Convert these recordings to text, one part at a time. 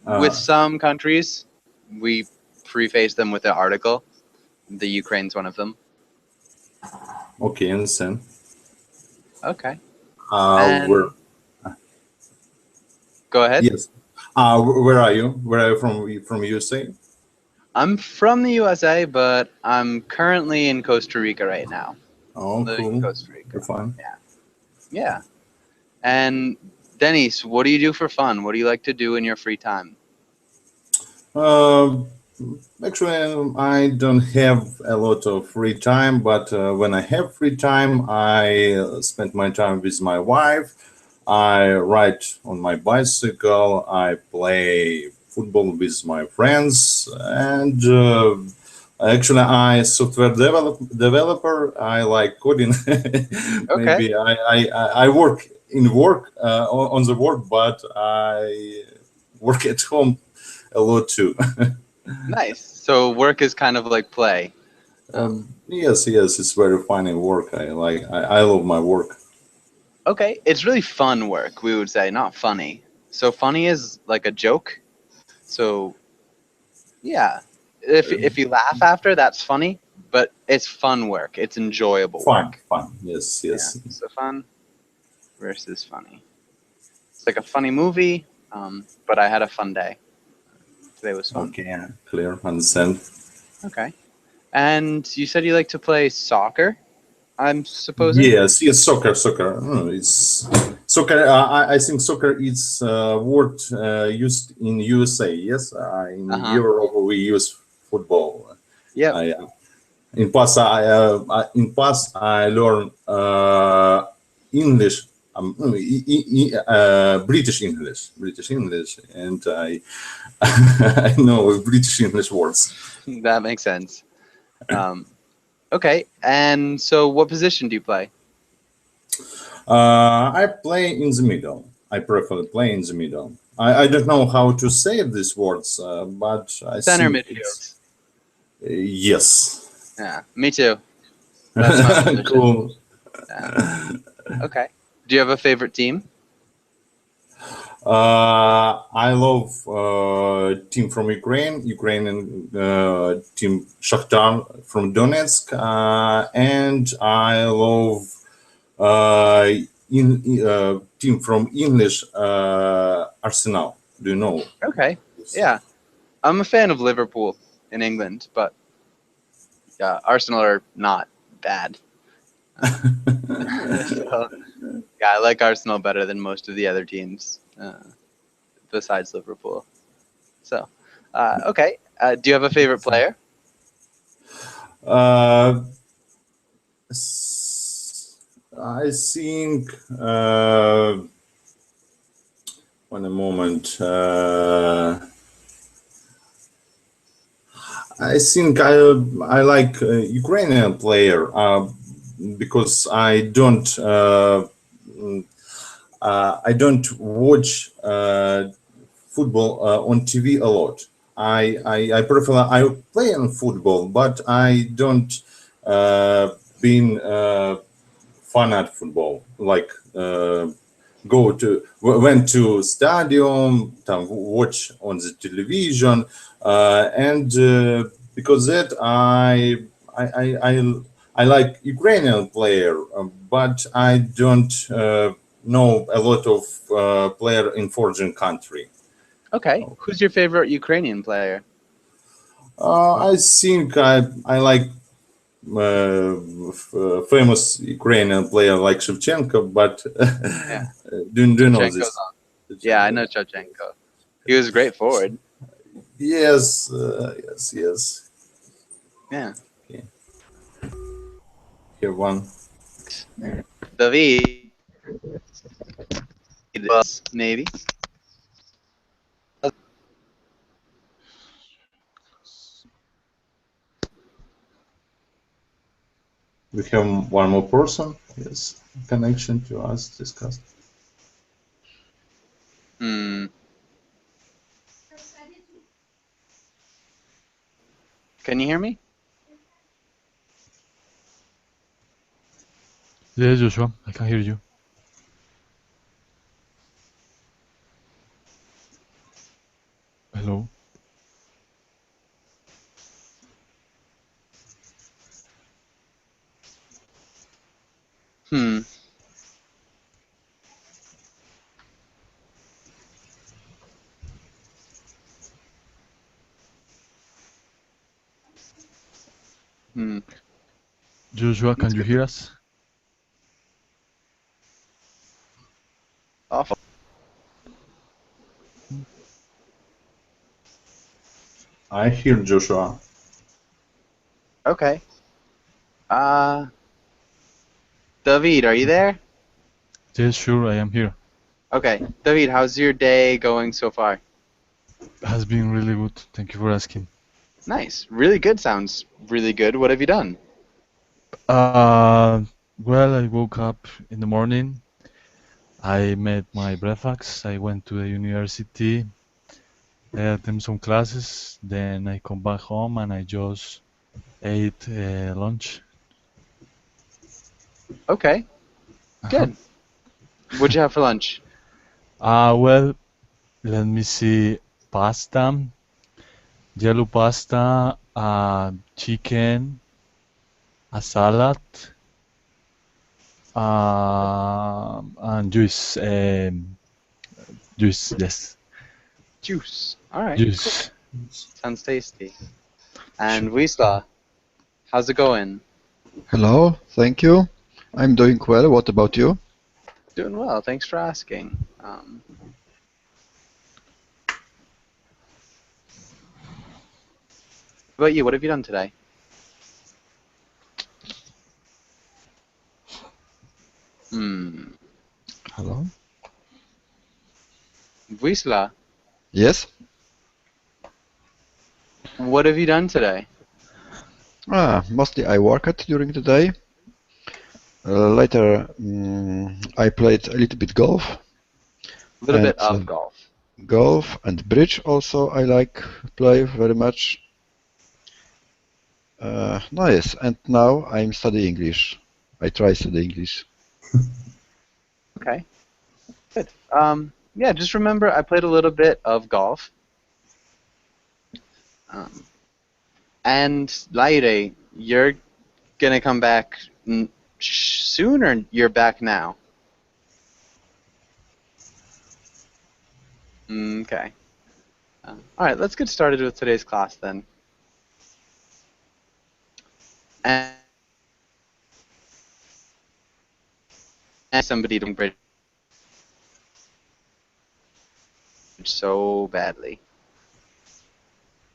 with Uh, some countries, we preface them with an article. The Ukraine's one of them. okay, understand. Okay. Where? And go ahead. Yes. Where are you? Where are you from? From USA? I'm from the USA, but I'm currently in Costa Rica right now. Oh, Living in cool. Costa You're Rica. fine. Yeah. Yeah. And Denise, what do you do for fun? What do you like to do in your free time? Uh, Actually, I don't have a lot of free time, but when I have free time, I spend my time with my wife. I ride on my bicycle. I play football with my friends, and actually, I software developer. I like coding. Okay. Maybe I work in work on the work, but I work at home a lot too. Nice. So work is kind of like play. Yes, yes, it's very funny work. I love my work. Okay. It's really fun work, we would say, not funny. So funny is like a joke. So yeah. If you laugh after, that's funny, but it's fun work. It's enjoyable Fun, work. fun. Yes, Yeah. yes. So fun versus funny. It's like a funny movie, but I had a fun day. Today was fun. Okay, yeah, clear, understand. Okay. And you said you like to play soccer, I'm supposing? Yes, yes, soccer, soccer. It's soccer. I think soccer is word used in USA. Yes, in Uh-huh. Europe we use football. Yep. I in past I learned English, no, British English, and I I know British English words. That makes sense. Um, okay. And so what position do you play? I play in the middle. I prefer play in the middle. I don't know how to say these words, but I Center think it's midfield. yes. Yeah, me too. That's my position. Cool. Yeah. Okay. Do you have a favorite team? I love team from Ukraine, Ukrainian team Shakhtar from Donetsk, and I love uh, team from English Arsenal. Do you know? Okay. Yeah. I'm a fan of Liverpool in England, but Arsenal are not bad. So, yeah, I like Arsenal better than most of the other teams besides Liverpool. So, okay. Do you have a favorite player? Uh, I think one a moment. I think I like Ukrainian player because I don't watch football on TV a lot. I prefer I play on football, but I don't been fan at football like went to stadium, watch on the television, and because that I like Ukrainian player, but I don't know a lot of player in foreign country. Okay. Who's your favorite Ukrainian player? I think I like famous Ukrainian player like Shevchenko, but Yeah, do you know Shevchenko's this? on. Yeah, I Shevchenko. know Shevchenko. He was a great forward. Yes, yes, yes. Yeah. Okay, here one. David, maybe. We have one more person. Yes, connection to us discussed. Hmm. Can you hear me? Yes, Joshua, I can hear you. Hello. Hmm. Hmm. Joshua, can That's you good. hear us? Awful. I hear Joshua. Okay. Uh, David, are you there? Yes, sure, I am here. Okay. David, how's your day going so far? Has been really good. Thank you for asking. Nice. Really good sounds really good. What have you done? Uh, well, I woke up in the morning. I made my breakfast. I went to the university. I attended some classes. Then I come back home and I just ate lunch. Okay. Uh-huh. Good. What'd you have for lunch? Well, let me see. Pasta, yellow pasta, chicken, a salad, and juice. Juice, yes, Juice. All right. Cool. juice. Sounds tasty. Sure. And Wisla, how's it going? Hello, thank you. I'm doing well. What about you? Doing well. Thanks for asking. What about you? What have you done today? Hmm. Hello? Wisla, Yes? what have you done today? Mostly I worked during the day. Later, I played a little bit A little and bit of golf. golf and bridge also I like play very much. Nice. And now I'm studying English. I try study English. Okay. Good. Yeah, just remember I played a little bit of golf. Um, and Laire, you're gonna come back soon, or you're back now? Okay. All right, let's get started with today's class then. And somebody to bridge so badly.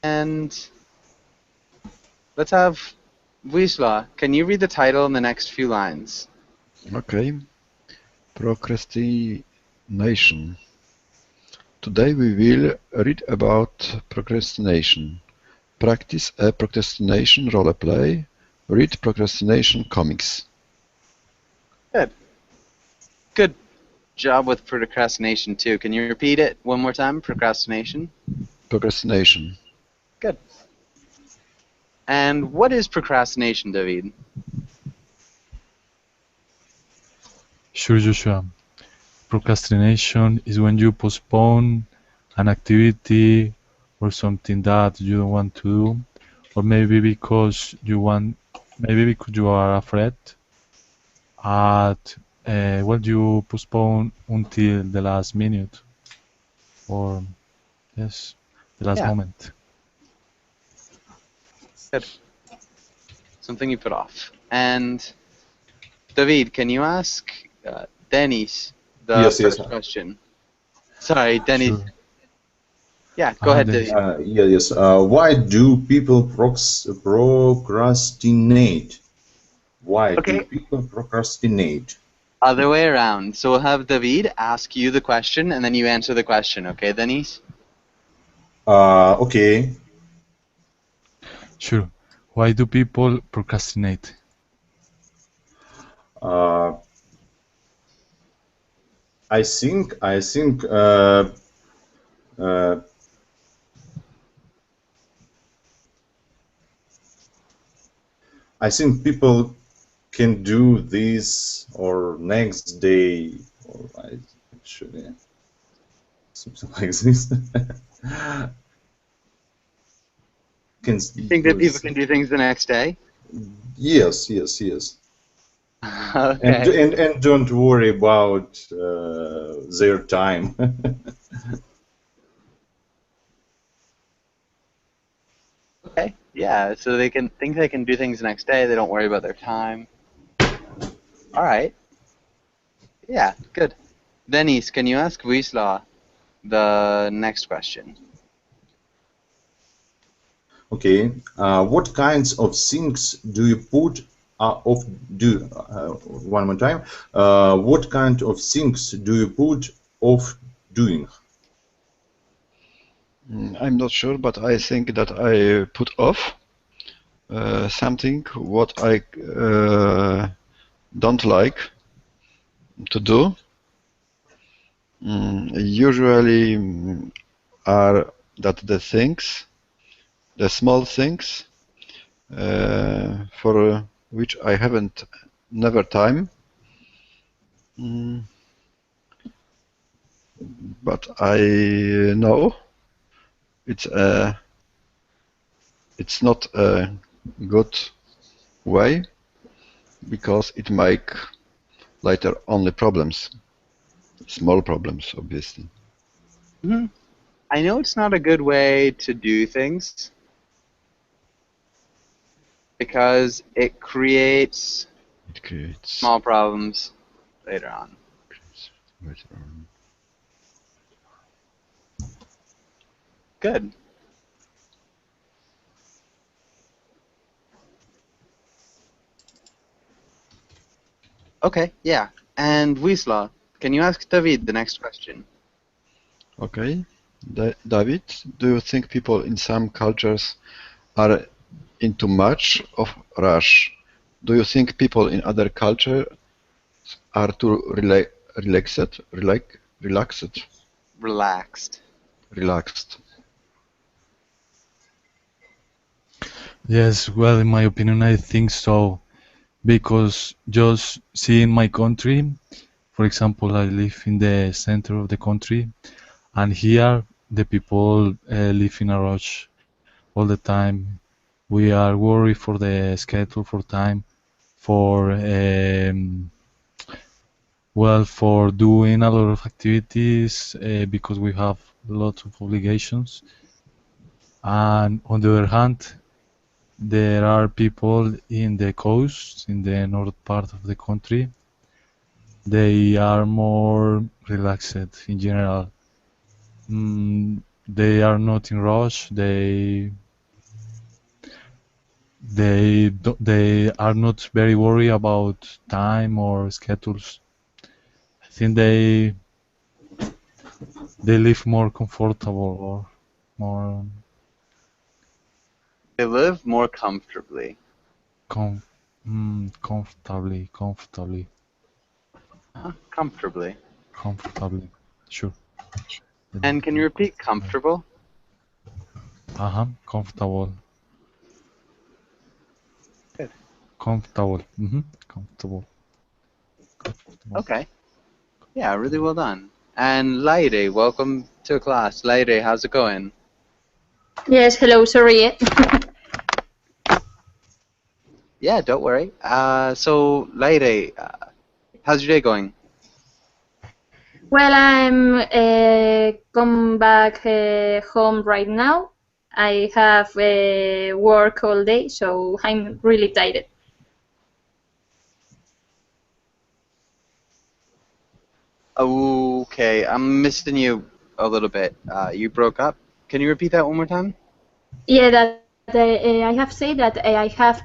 And let's have Wisla. Can you read the title in the next few lines? Okay. Procrastination. Today we will read about procrastination. Practice a procrastination roleplay. Read procrastination comics. Good. Good job with procrastination too. Can you repeat it one more time? Procrastination. Procrastination. Good. And what is procrastination, David? Sure, Joshua. Procrastination is when you postpone an activity or something that you don't want to do, or maybe because you are afraid, at well, you postpone until the last minute, or yes, the last Yeah, moment. good. Something you put off. And David, can you ask Dennis the Yes, yes. first question? Sorry, Dennis. Sure. Yeah, go ahead, Dennis. David. Yes. Why do people procrastinate? Why do Okay, people procrastinate? other way around. So we'll have David ask you the question, and then you answer the question. Okay, Dennis? Okay. Sure. Why do people procrastinate? Uh, I think uh, I think people can do this or next day, or actually something like this. can You think that people can do things the next day? yes. And Okay. and don't worry about their time. Okay. Yeah. So they can think they can do things the next day. They don't worry about their time. All right. Yeah. Good. Denise, can you ask Wisla the next question? Okay. What kinds of things do you put of do one more time? What kind of things do you put off doing? I'm not sure, but I think that I put off something what I don't like to do. Usually are that the things, the small things, for which I haven't never time. Mm, but I know it's a it's not a good way because it make later only problems, small problems, obviously. Hmm. I know it's not a good way to do things because it creates It creates small problems later on. later on. Good. Okay. Yeah. And Wisla, can you ask David the next question? Okay, David, do you think people in some cultures are into much of rush? Do you think people in other cultures are too relaxed, Relaxed. relaxed? Yes, well, in my opinion, I think so. Because just seeing my country, for example, I live in the center of the country, and here the people live in a rush all the time. We are worried for the schedule, for time, for well, for doing a lot of activities because we have lots of obligations. And on the other hand, there are people in the coast, in the north part of the country. They are more relaxed in general. They are not in rush. They are not very worried about time or schedules. I think they live more comfortable or more They live more comfortably. com comfortably, Comfortably. comfortably. Sure. And can you repeat comfortable? Comfortable, Good. comfortable. Comfortable, comfortable. Okay. Yeah, really well done. And Laide, welcome to class. Laide, how's it going? Yes, hello, sorry. Yeah, don't worry. So Laide, how's your day going? Well, I'm come back home right now. I have work all day, so I'm really tired. Okay, I'm missing you a little bit. You broke up. Can you repeat that one more time? Yeah, that I have said that I have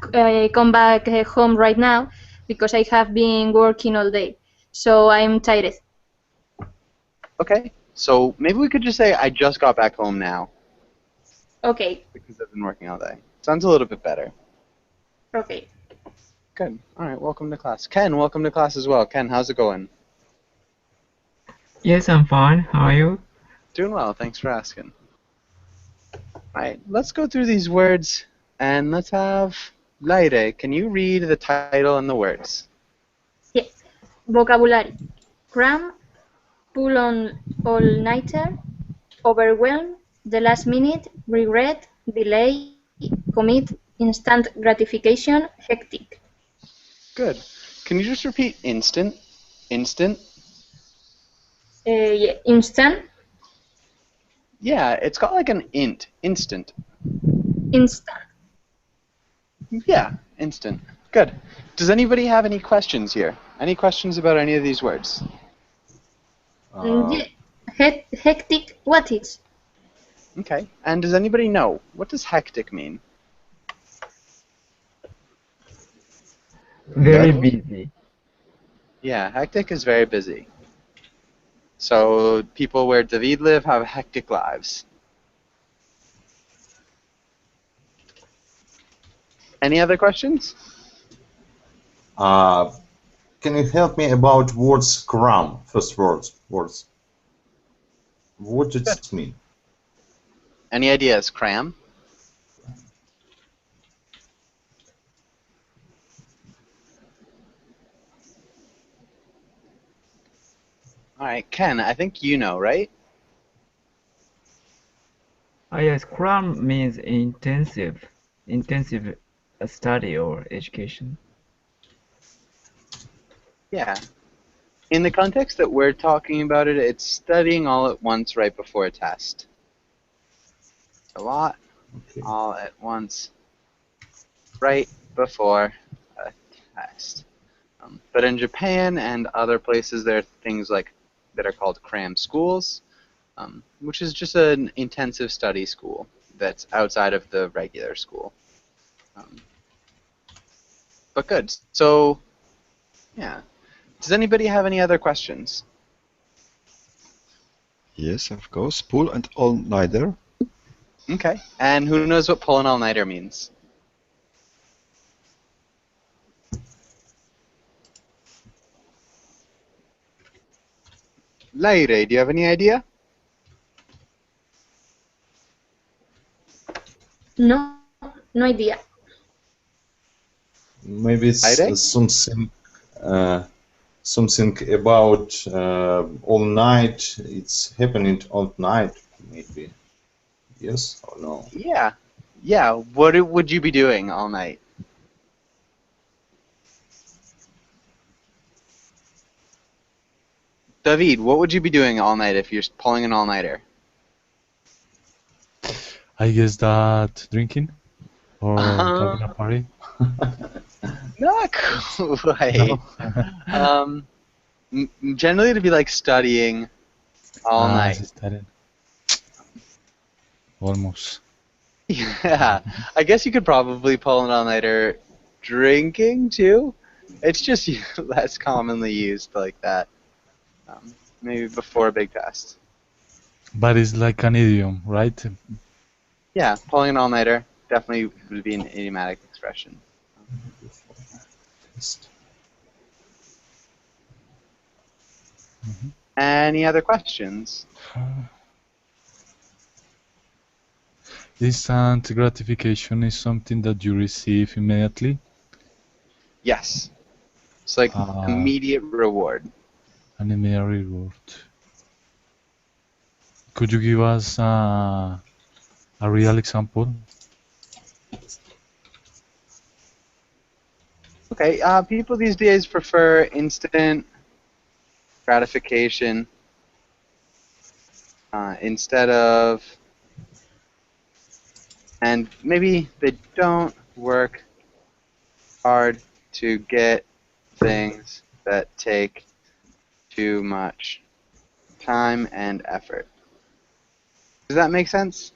come back home right now because I have been working all day, so I'm tired. Okay. So maybe we could just say I just got back home now Okay, because I've been working all day. Sounds a little bit better. okay. Good. All right, welcome to class. Ken, welcome to class as well. Ken, how's it going? Yes, I'm fine. How are you? Doing well, thanks for asking. All right, let's go through these words and let's have Laire. Can you read the title and the words? Yeah. Vocabulary: cram, pull on all-nighter, overwhelm, the last minute, regret, delay, commit, instant gratification, hectic. Good. Can you just repeat instant? Instant? Yeah, instant, Yeah, it's got like an int. Instant. instant. Yeah, instant. Good. Does anybody have any questions here? Any questions about any of these words? Yeah. Hectic, what is? Okay. And does anybody know, what does hectic mean? Very That busy. Yeah, hectic is very busy. So people where David live have hectic lives. Any other questions? Can you help me about word scrum? First words. What does Good. it mean? Any ideas? Cram? All right, Ken, I think you know, right? Yes, Scrum means intensive study or education. Yeah. In the context that we're talking about it, it's studying all at once right before a test. A lot, Okay. all at once, right before a test. But in Japan and other places, there are things like that are called cram schools, which is just an intensive study school that's outside of the regular school. But good. So, yeah. Does anybody have any other questions? yes, of course. Pull and all-nighter. Okay. And who knows what pull an all-nighter means? Laire, do you have any idea? No, no idea. Maybe it's Laire? something about all night. It's happening all night, maybe. Yes or no? Yeah. Yeah. What would you be doing all night? David, what would you be doing all night if you're pulling an all-nighter? I guess that drinking or having a Um, party. not No. quite. Um, Generally to be like studying all night. Studying. Almost. Yeah, I guess you could probably pull an all-nighter drinking too. It's just less commonly used like that. Maybe before a big test. But it's like an idiom, right? Yeah, pulling an all-nighter definitely would be an idiomatic expression. Any other questions? Instant gratification is something that you receive immediately. Yes. It's like Uh, immediate reward. an immediate reward. Could you give us a real example? Okay, people these days prefer instant gratification instead of, and maybe they don't work hard to get things that take too much time and effort. Does that make sense?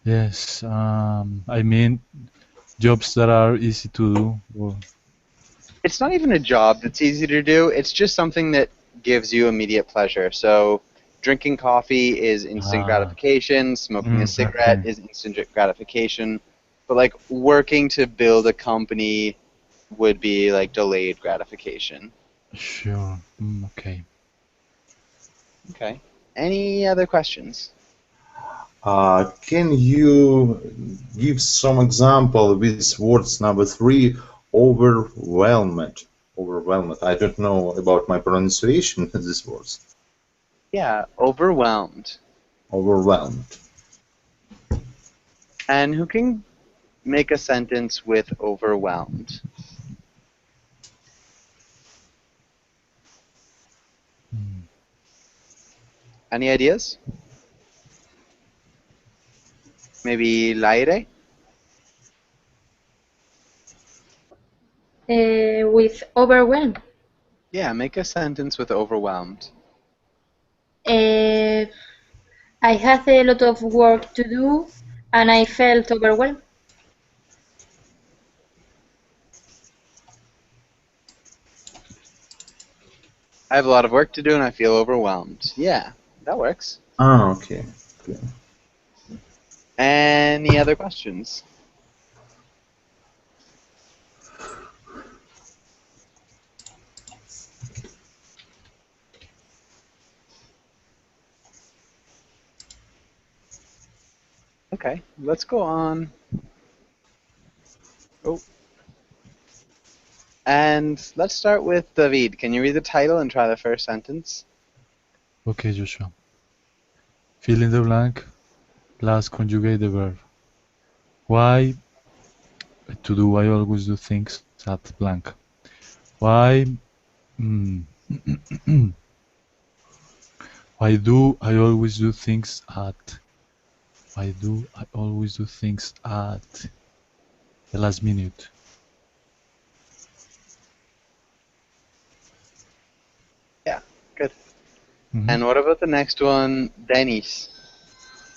Yes. I mean, jobs that are easy to do. It's not even a job that's easy to do. It's just something that gives you immediate pleasure. So drinking coffee is instant gratification. Smoking a cigarette Okay. is instant gratification. But like working to build a company would be like delayed gratification. Sure. Okay. Okay. Any other questions? Can you give some example with words number 3, overwhelmed? Overwhelmed. I don't know about my pronunciation of these words. Yeah, overwhelmed. Overwhelmed. And who can make a sentence with overwhelmed? Any ideas? Maybe Laire? With overwhelmed. Yeah, make a sentence with overwhelmed. I had a lot of work to do and I felt overwhelmed. I have a lot of work to do and I feel overwhelmed. Yeah, that works. Okay. Any other questions? Okay, let's go on. Oh. And let's start with David. Can you read the title and try the first sentence? Okay, Joshua. Fill in the blank plus conjugate the verb. Why to do I always do things at blank? Why why do I always do things at the last minute? Yeah, good. Mhm. And what about the next one, Dennis?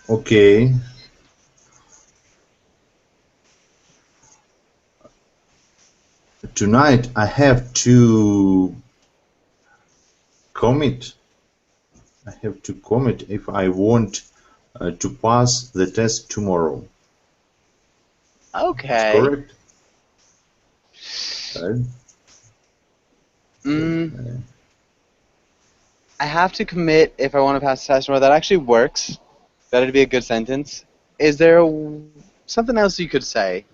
Okay. Tonight I have to commit. I have to commit if I want to pass the test tomorrow. It's Okay. correct. Right? I have to commit if I want to pass the test tomorrow. That actually works. That'd be a good sentence. Is there something else you could say?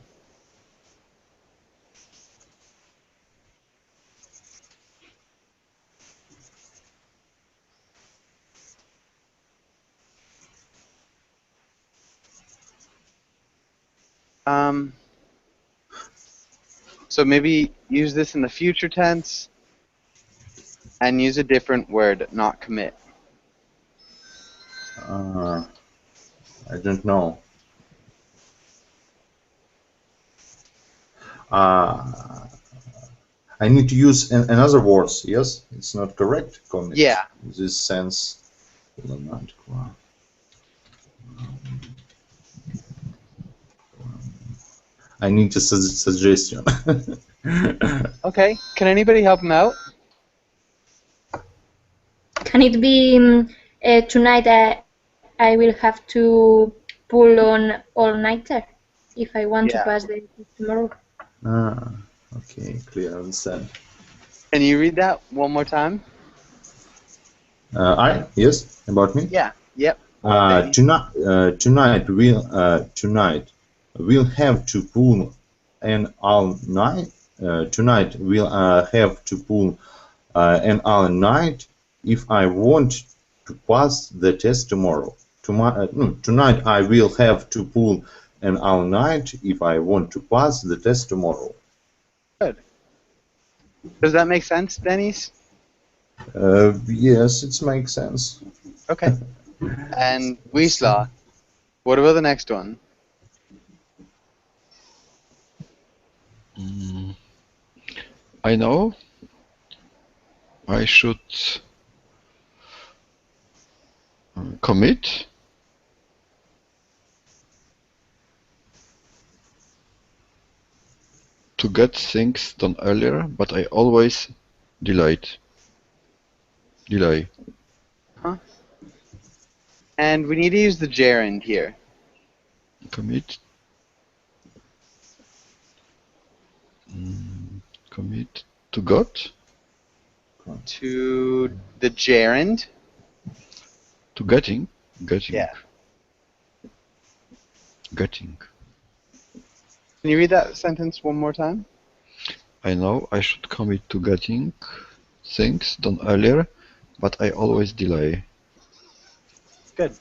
So maybe use this in the future tense and use a different word, not commit. I don't know. I need to use another words. Yes, it's not correct. Commit. Yeah. This sense. I need a suggestion. Okay. Can anybody help him out? Can it be tonight I will have to pull on all-nighter if I want to Yeah. pass the test tomorrow? Okay, clear, understand. Can you read that one more time? Yes, about me. Yeah. Yep. Tonight we'll have to pull an all night. Tonight we'll have to pull an all night if I want to pass the test tomorrow. Tonight I will have to pull an all night if I want to pass the test tomorrow. Good. Does that make sense, Dennis? Yes, it makes sense. Okay. And Wisla, what about the next one? I know I should commit to get things done earlier, but I always delay. Huh? And we need to use the gerund here. Commit. Commit to got. To the gerund. To getting. Yeah. Getting. Can you read that sentence one more time? I know I should commit to getting things done earlier, but I always delay. Good.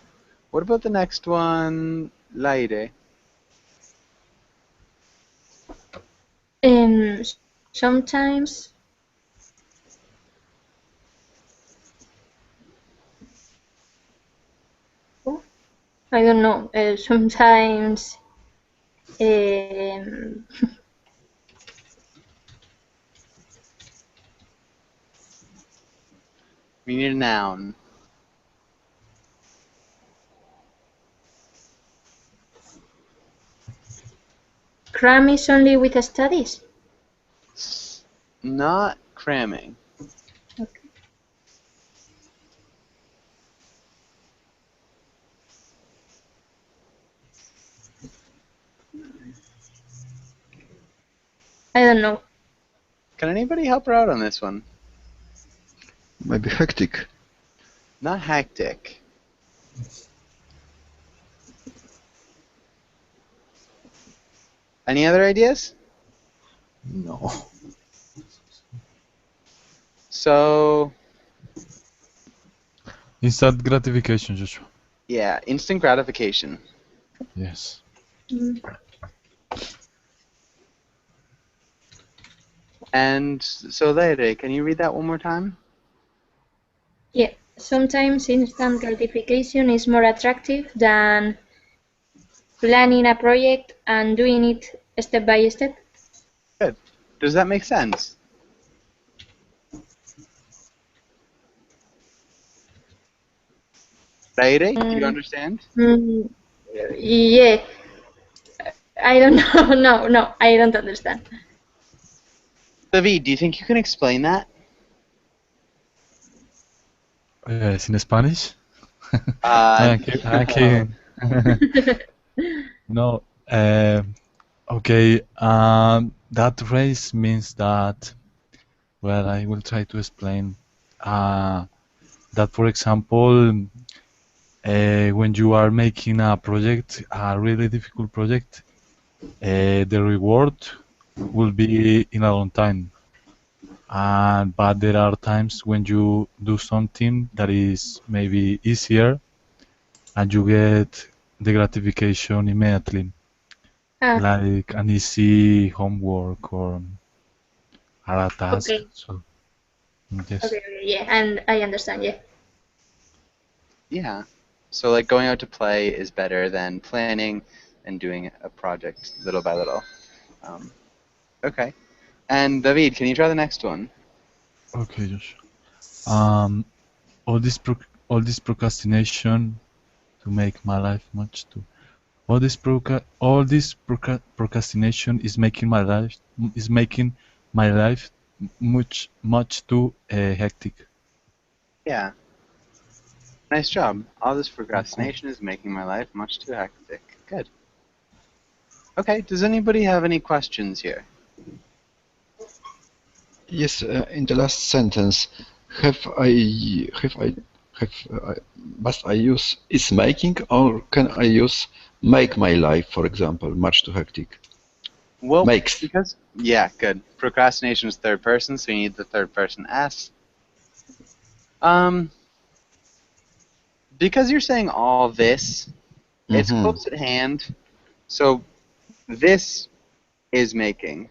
What about the next one, Laire? Sometimes I don't know. Sometimes um, We need a noun. cram is only with studies. Not cramming. Okay. I don't know. Can anybody help her out on this one? Maybe hectic. Not hectic. Any other ideas? No. So, Instant gratification, Joshua. yeah, instant gratification. Yes. Mm. And so, Laire, can you read that one more time? Yeah. Sometimes instant gratification is more attractive than planning a project and doing it step by step. Good. Does that make sense? Laire, do you understand? Mm, yeah. I don't know. No, I don't understand. David, do you think you can explain that? Yes, in Spanish? Uh, I'm kidding. No. Okay. That phrase means that. Well, I will try to explain. That, for example, when you are making a project, a really difficult project, the reward will be in a long time. But there are times when you do something that is maybe easier and you get the gratification immediately, Ah, like an easy homework or a task. okay. So, yes. Okay, yeah, and I understand, yeah. yeah. So, like, going out to play is better than planning and doing a project little by little. Um, okay. And David, can you try the next one? Okay, Josh. Um, all this procrastination to make my life much too. Procrastination is making my life much too hectic. Yeah. Nice job. All this procrastination is making my life much too hectic. Good. Okay. Does anybody have any questions here? Yes, in the last sentence, have I have I have must I use is making or can I use make my life, for example, much too hectic? Well, Makes. yeah, good. Procrastination is third person, so you need the third person S. Um, because you're saying all this, it's Mm-hmm. close at hand. So this is making.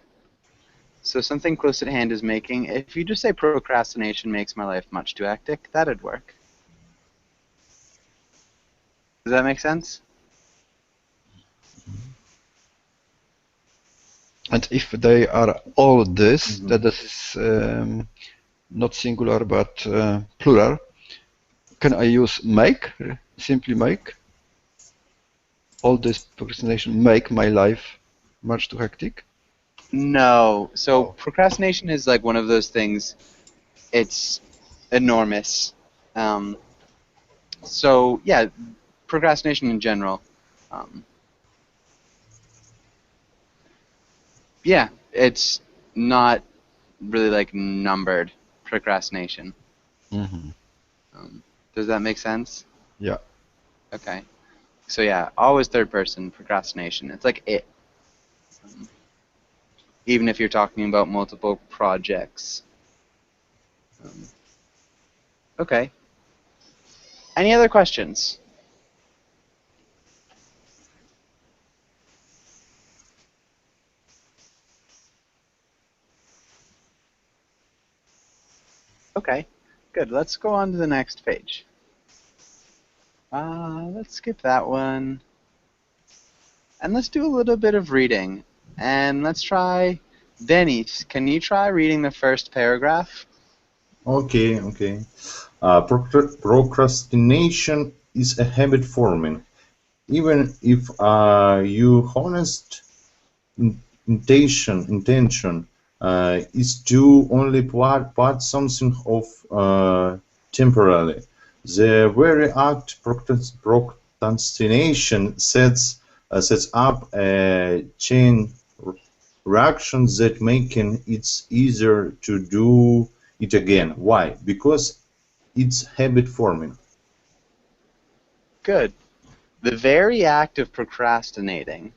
So something close at hand is making. If you just say procrastination makes my life much too hectic, that'd work. Does that make sense? And if they are all this, that is not singular but plural, can I use make? Simply make? All this procrastination make my life much too hectic? No. So Oh. procrastination is like one of those things. It's enormous. Um, so yeah, procrastination in general. Um, yeah, it's not really like numbered procrastination. Mm-hmm. Does that make sense? Yeah. Okay. So yeah, always third person procrastination. It's like it. Um, even if you're talking about multiple projects. Okay. Any other questions? Okay, good. Let's go on to the next page. Let's skip that one. And let's do a little bit of reading. And let's try, Denis, can you try reading the first paragraph? Okay, okay. Procrastination is a habit forming. Even if your honest intention is to only part something of temporarily. The very act procrastination sets up a chain reaction that making it easier to do it again. Why? Because it's habit forming. Good. The very act of procrastinating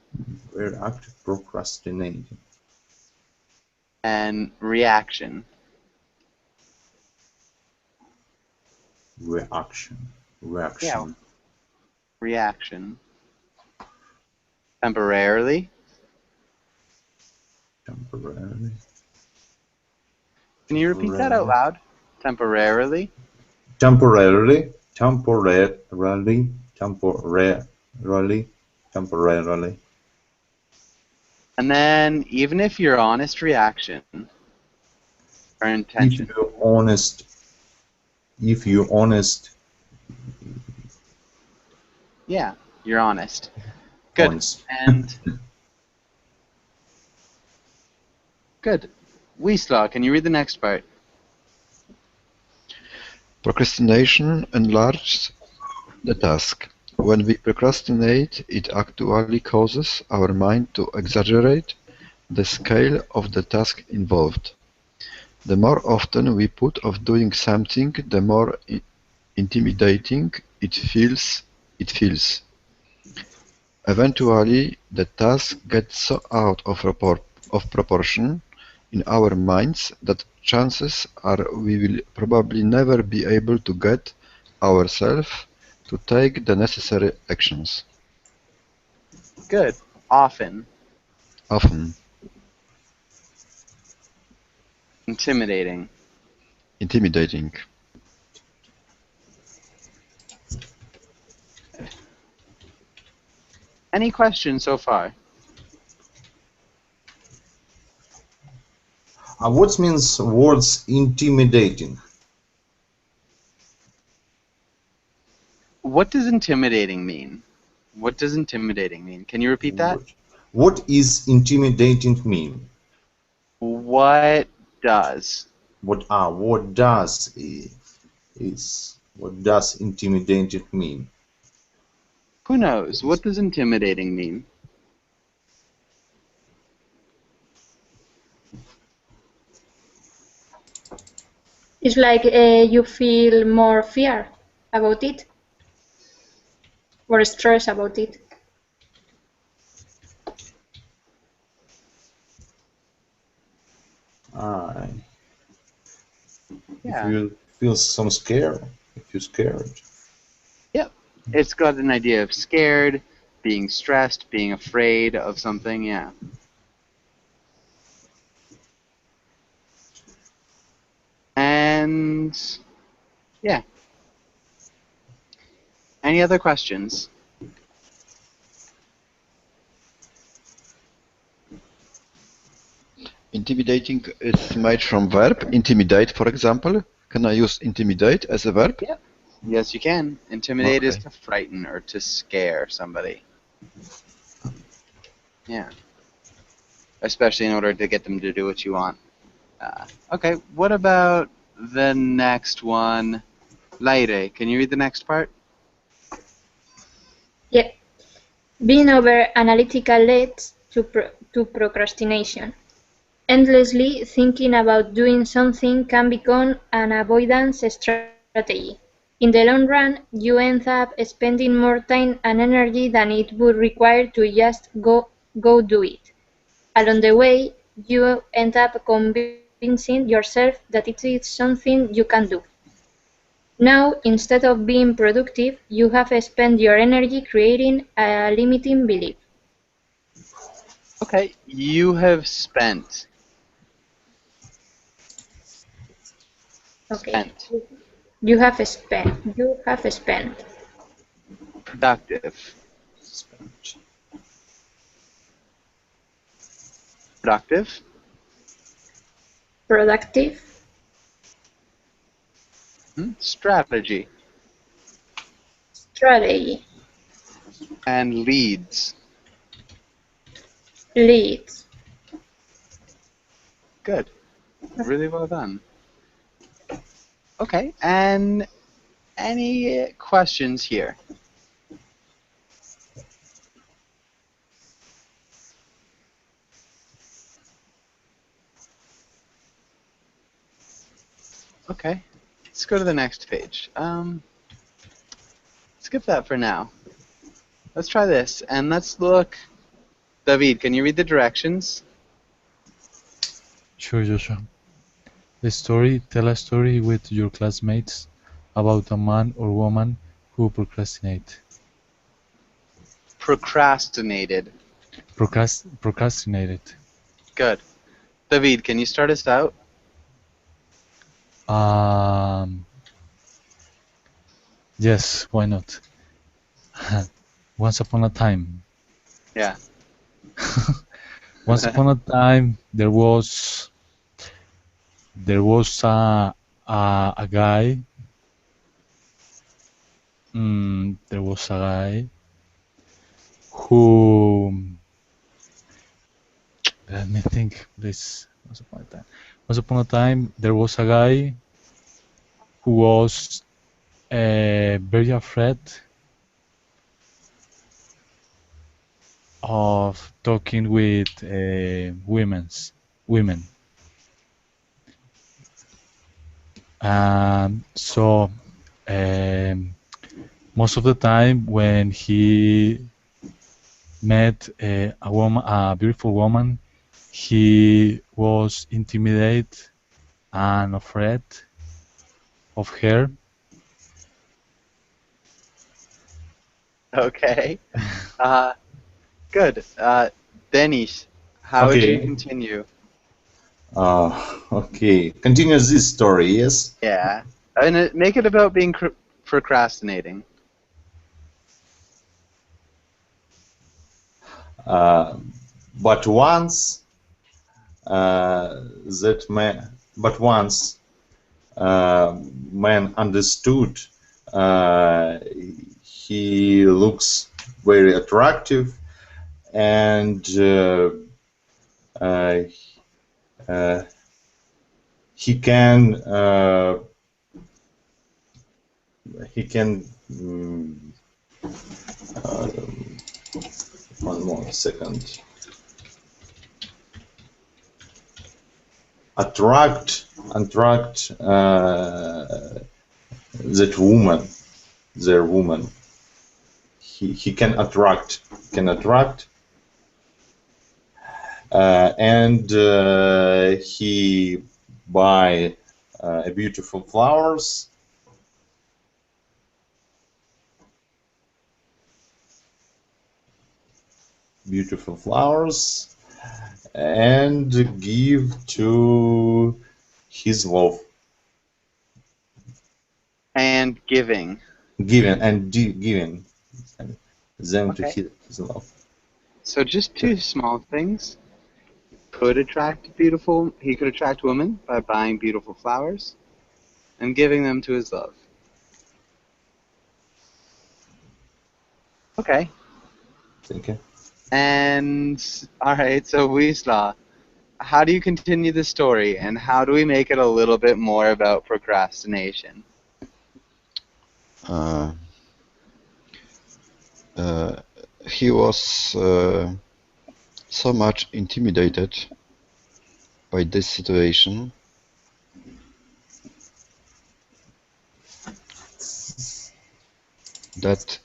Very active procrastinating. and reaction. Reaction. Yeah, reaction. Temporarily. Temporarily. Can you repeat that out loud? Temporarily. Temporarily. Temporarily. Temporarily. Temporarily. And then, even if your honest reaction or intention. If you're honest. Yeah, you're honest. Good. Honest. And good. Wisla, can you read the next part? Procrastination enlarges the task. When we procrastinate, it actually causes our mind to exaggerate the scale of the task involved. The more often we put off doing something, the more intimidating it feels. Eventually, the task gets so out of proportion in our minds that chances are we will probably never be able to get ourselves to take the necessary actions. Good. Often. Often. Intimidating. Intimidating. Any questions so far? What means words intimidating? What does intimidating mean? What does intimidating mean? Can you repeat that? What is intimidating mean? What does? What does intimidating mean? Who knows? What does intimidating mean? It's like you feel more fear about it or stress about it. If you feel some scare, if you're scared. Yep. It's got an idea of scared, being stressed, being afraid of something, yeah. And yeah. Any other questions? Intimidating is made from verb. Intimidate, for example. Can I use intimidate as a verb? Yep. Yes, you can. Intimidate is Okay. to frighten or to scare somebody. Yeah. Especially in order to get them to do what you want. Okay, what about the next one? Laire, can you read the next part? Yeah. Being over analytical leads to procrastination. Endlessly thinking about doing something can become an avoidance strategy. In the long run, you end up spending more time and energy than it would require to just go do it. Along the way, you end up convincing yourself that it is something you can do. Now, instead of being productive, you have spent your energy creating a limiting belief. Okay, you have spent. Okay. Spent. You have spent. You have spent. Productive. Spent. Productive. Productive. Strategy. Strategy. And leads. Leads. Good. Really well done. Okay, and any questions here? Okay, let's go to the next page. Skip that for now. Let's try this, and let's look. David, can you read the directions? Sure, Joshua. The story: tell a story with your classmates about a man or woman who procrastinate. Procrastinated. Procrastinated. Good. David, can you start us out? Um, yes, why not? Once upon a time. Yeah. Once upon a time, there was a guy. There was a guy who. Let me think, please. Once upon a time. Once upon a time, there was a guy who was very afraid of talking with women. So most of the time when he met a beautiful woman, he was intimidated and afraid of her. Okay. Uh, good. Denis, how would you Okay. continue? Okay. Continue this story, yes? Yeah. And make it about being procrastinating. Uh, but once that man, but once man understood uh, he looks very attractive and uh, uh, he can he can uh, one more second attract that woman their woman he can attract and he buy beautiful flowers and give to his love And giving. giving them to Okay. his love. So just two small things. Could attract beautiful. He could attract women by buying beautiful flowers and giving them to his love. Okay. Thank you. And all right. So Wisla, how do you continue the story, and how do we make it a little bit more about procrastination? Uh, uh, he was so much intimidated by this situation that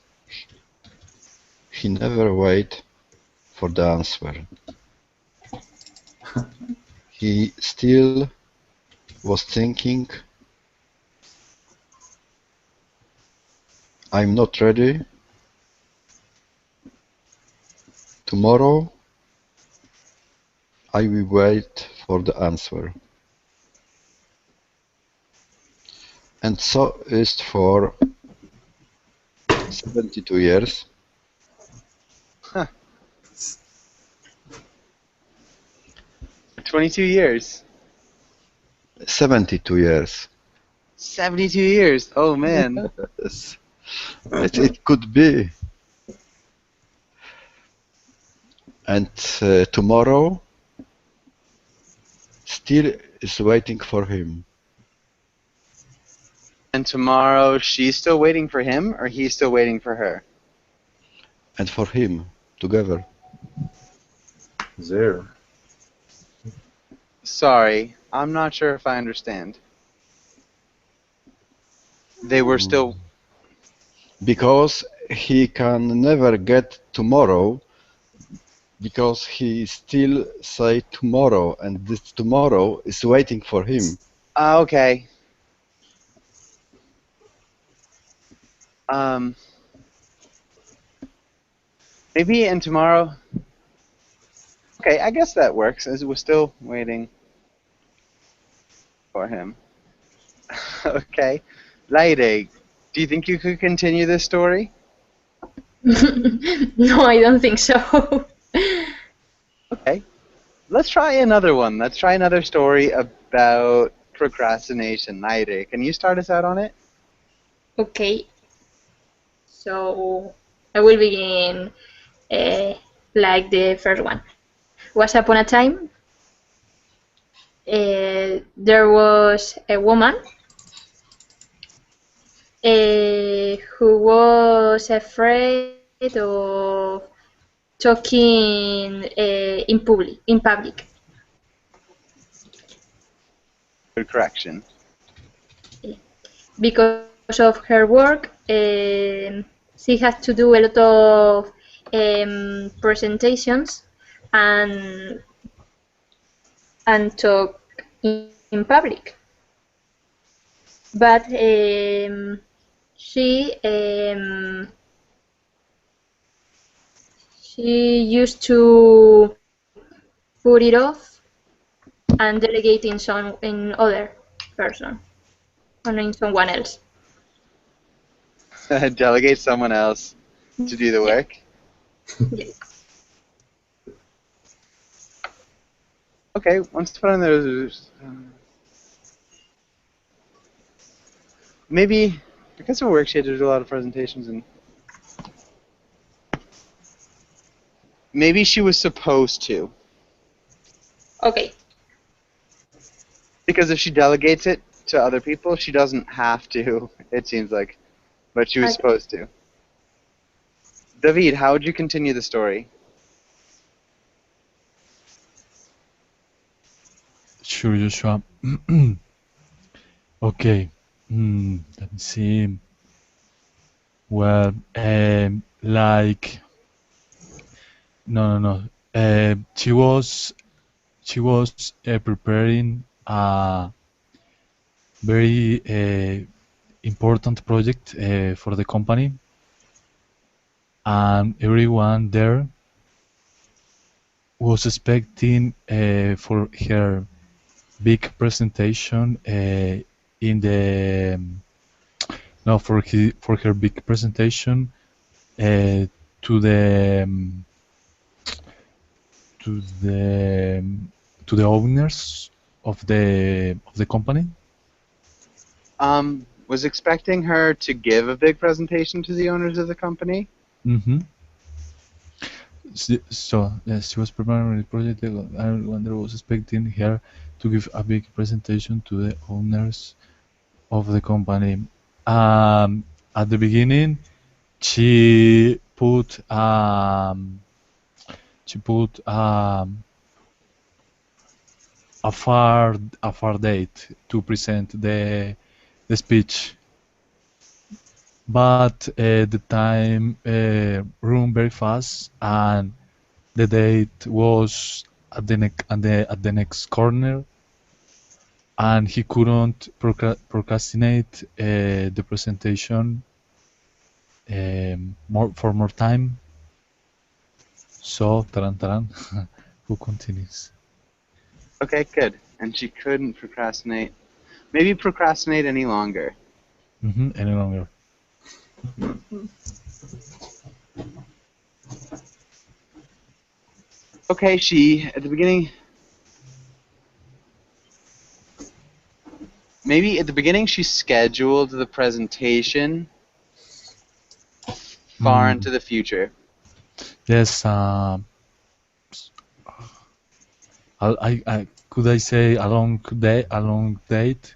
he never waited for the answer. He still was thinking, I'm not ready. Tomorrow I will wait for the answer. and so is for 72 years. Huh. 22 years. 72 years. 72 years. Oh man. Yes. It could be. And tomorrow still is waiting for him. And tomorrow she's still waiting for him or he's still waiting for her? And for him together. There. Sorry, I'm not sure if I understand. They were still. Because he can never get tomorrow, because he still say tomorrow, and this tomorrow is waiting for him. Okay. Um. Maybe and tomorrow. Okay, I guess that works. As we're still waiting for him. Okay. Lady, do you think you could continue this story? No, I don't think so. Okay. Let's try another one. Let's try another story about procrastination. Lady, can you start us out on it? Okay, so I will begin like the first one. Once upon a time, there was a woman who was afraid of talking in public. Good correction. Because of her work, she has to do a lot of presentations and talk in public. But she used to put it off and delegate in other person or in someone else. Delegate someone else to do the work. Yes. Okay, once upon those. Maybe because of her work, she had to do a lot of presentations, and maybe she was supposed to. Okay. Because if she delegates it to other people, she doesn't have to. It seems like, but she was Okay. supposed to. David, how would you continue the story? Sure, Joshua. Okay. Let me see. Well, like no. She was preparing a very important project for the company, and everyone there was expecting for her big presentation in the no for her big presentation uh, to the to the to the owners of the company. Was expecting her to give a big presentation to the owners of the company. Mm-hmm. So yes, she was preparing the project. Everyone there was expecting her to give a big presentation to the owners of the company. At the beginning, she put she put a far date to present the speech, but the time ran very fast, and the date was at the next corner, and he couldn't procrastinate the presentation more time. So, taran taran, who continues? Okay, good. And she couldn't procrastinate. Maybe procrastinate any longer. Any longer. Okay, she at the beginning. Maybe at the beginning she scheduled the presentation far into the future. Yes. I could I say a long day, a long date,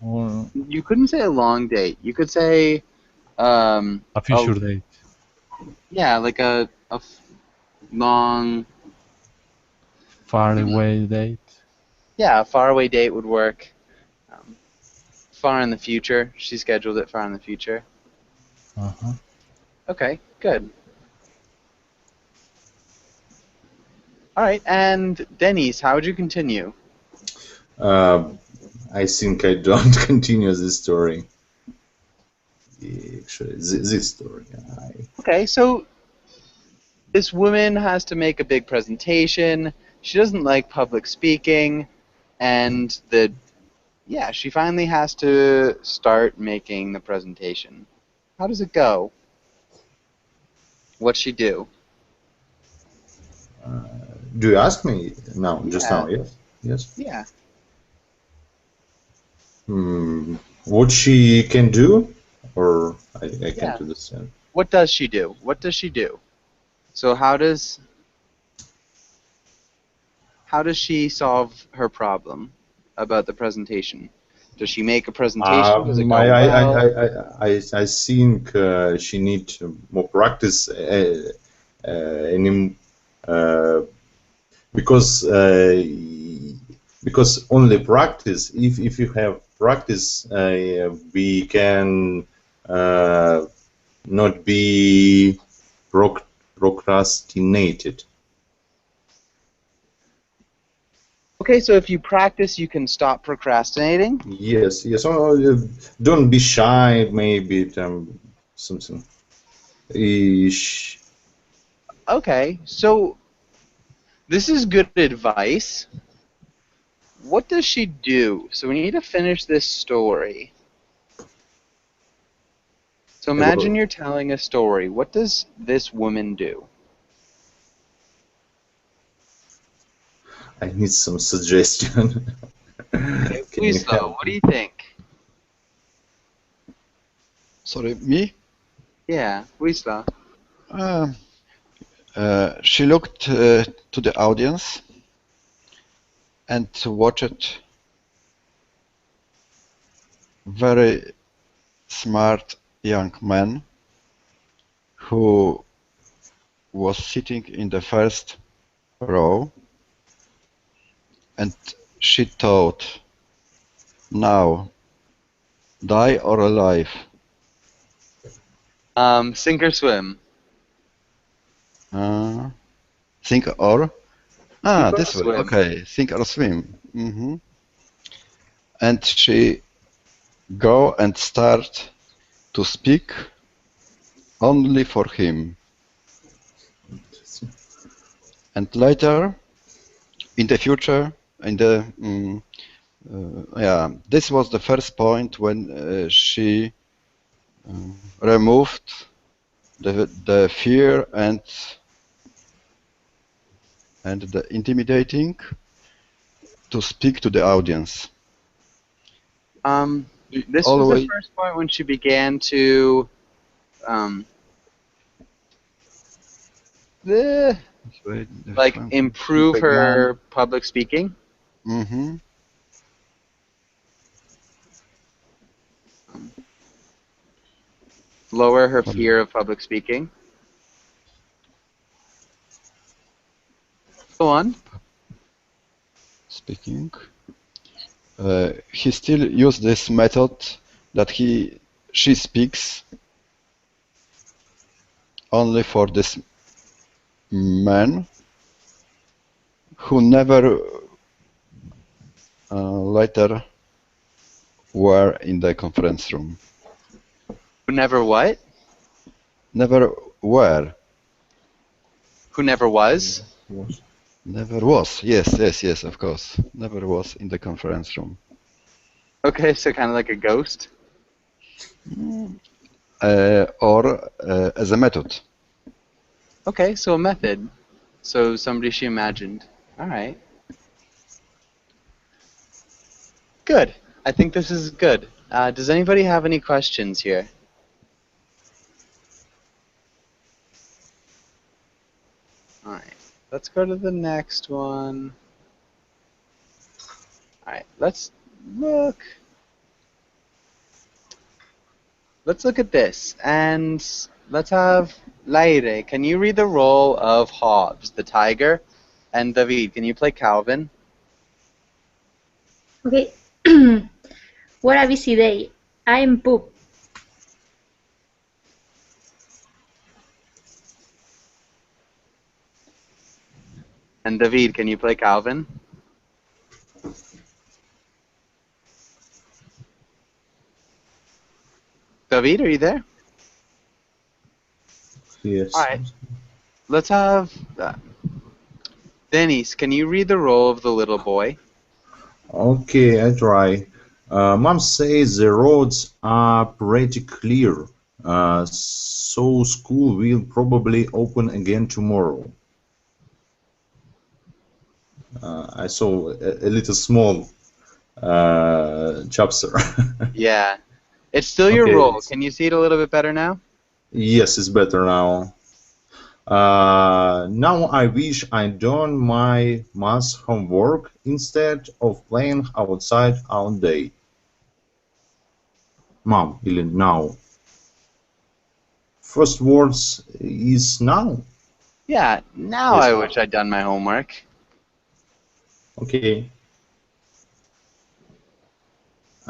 or You couldn't say a long date. You could say, a future date, yeah, like a long, far away date. yeah, a faraway date would work. Far in the future. She scheduled it far in the future. Uh-huh. Okay, good. All right, and Denise, how would you continue? I think I don't continue the story. Actually, this story. Okay, so this woman has to make a big presentation. She doesn't like public speaking, and she finally has to start making the presentation. How does it go? What's she do? Do you ask me now? Just Yeah. now? Yes. Yes. Yeah. What she can do, or I Yeah. can't understand. What does she do? What does she do? So how does she solve her problem about the presentation? Does she make a presentation? Does it go well? I think she needs more practice. Because only practice. If you have practice, we can not be procrastinated. Okay, so if you practice, you can stop procrastinating? Yes, yes. Don't be shy, maybe something. Ish. Okay, so this is good advice. What does she do? So we need to finish this story. So imagine you're telling a story. What does this woman do? I need some suggestion. Okay, Can you please, though, help? what do you think? Sorry, me? Yeah, Wisla. She looked to the audience and watched very smart young man who was sitting in the first row, and she thought, now, die or alive? Sink or swim. Sink or? Sink or This way. swim. Okay, sink or swim. And she go and start to speak only for him. And later, in the future, this was the first point when she removed the fear and the intimidating to speak to the audience. This was the first point when she began to improve her public speaking. Lower her fear of public speaking. Go on. Speaking. He still used this method that she speaks only for this man who never later were in the conference room. Who never what? Never were. Who never was? Never was. Yes, of course. Never was in the conference room. Okay, so kind of like a ghost? or as a method. Okay, so a method. So somebody she imagined. All right. Good. I think this is good. Does anybody have any questions here? All right. Let's go to the next one. All right. Let's look. Let's look at this, and let's have Laire. Can you read the role of Hobbs, the tiger? And David, can you play Calvin? Okay. What a busy day. I'm poop. And David, can you play Calvin? David, are you there? Yes. All right. Let's have Dennis. Can you read the role of the little boy? Okay, I try. Mom says the roads are pretty clear, so school will probably open again tomorrow. I saw a little small chapter. Yeah. It's still your Okay, role. Can you see it a little bit better now? yes, it's better now. Now I wish I'd done my math homework instead of playing outside all day. Mom, или now. First words is now. Yeah. Now Yes, I mom. wish I'd done my homework. Okay.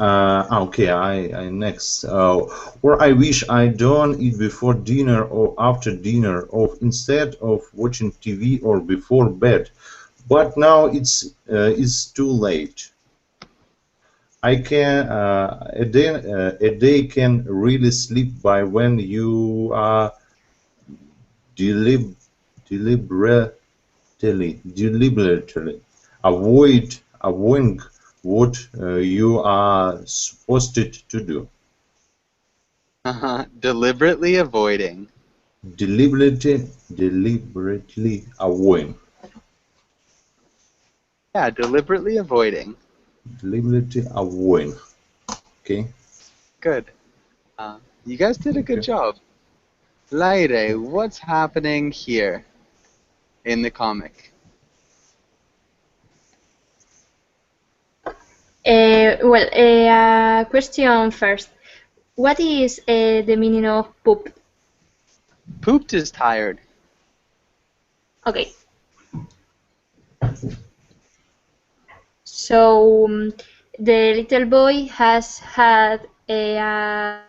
Okay, I next. Or I wish I'd done it before dinner or after dinner, or instead of watching TV or before bed. But now it's too late. I can a day can really slip by when you are delib deliberately avoiding what you are supposed to do. Deliberately avoiding. Deliberately avoiding. Yeah, deliberately avoiding. Deliberately avoiding. Okay. Good. You guys did a good Okay. job. Laire, what's happening here in the comic? Question first. What is the meaning of poop? Pooped is tired. Okay. So the little boy has had a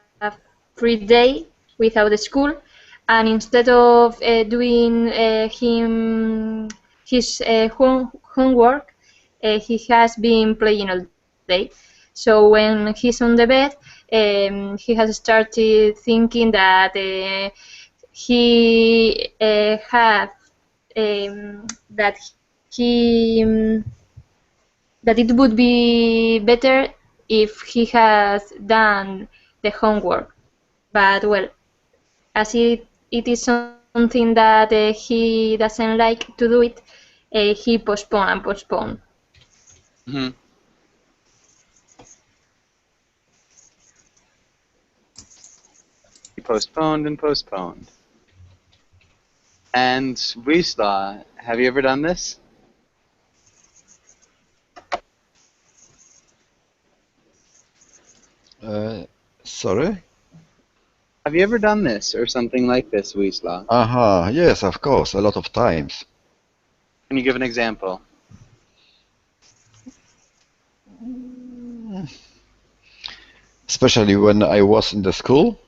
free day without the school, and instead of doing his homework, he has been playing all day. So when he's on the bed, he has started thinking that he have that that it would be better if he has done the homework. But well, as it is something that he doesn't like to do it, he postpone and postpone. Hmm. He postponed and postponed. And Wisla, have you ever done this? Sorry? Have you ever done this or something like this, Wisla? Aha, yes, of course, a lot of times. Can you give an example? Especially when I was in the school.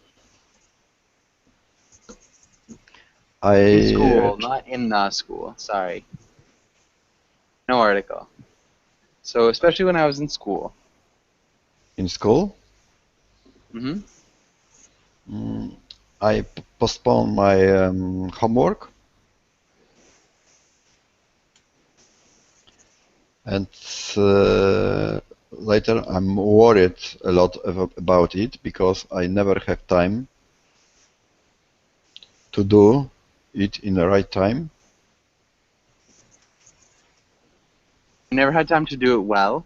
In I school, not in the school. Sorry. No article. So especially when I was in school. in school, Hmm. I postponed my homework, and later, I'm worried a lot about it because I never have time to do it in the right time. You never had time to do it well.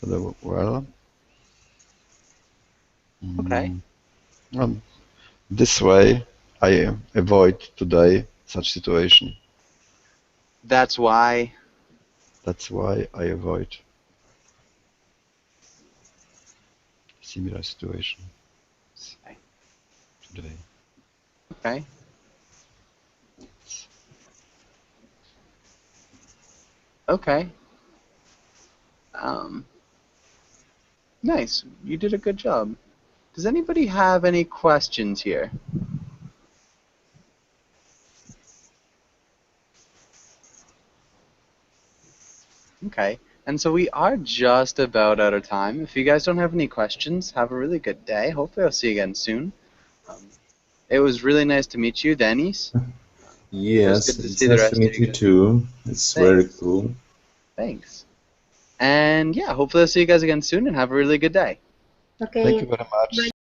To do well. Okay. And this way, I avoid today such situation. That's why. That's why I avoid similar situation Okay. today. Okay. Okay. Um, nice. You did a good job. Does anybody have any questions here? Okay. And so we are just about out of time. If you guys don't have any questions, have a really good day. Hopefully I'll see you again soon. It was really nice to meet you, Dennis. It was Yes, good to it's see the nice to rest of meet you you guys. too. It's very Thanks. cool. Thanks. And yeah, hopefully I'll see you guys again soon and have a really good day. Okay. Thank you very much. Bye.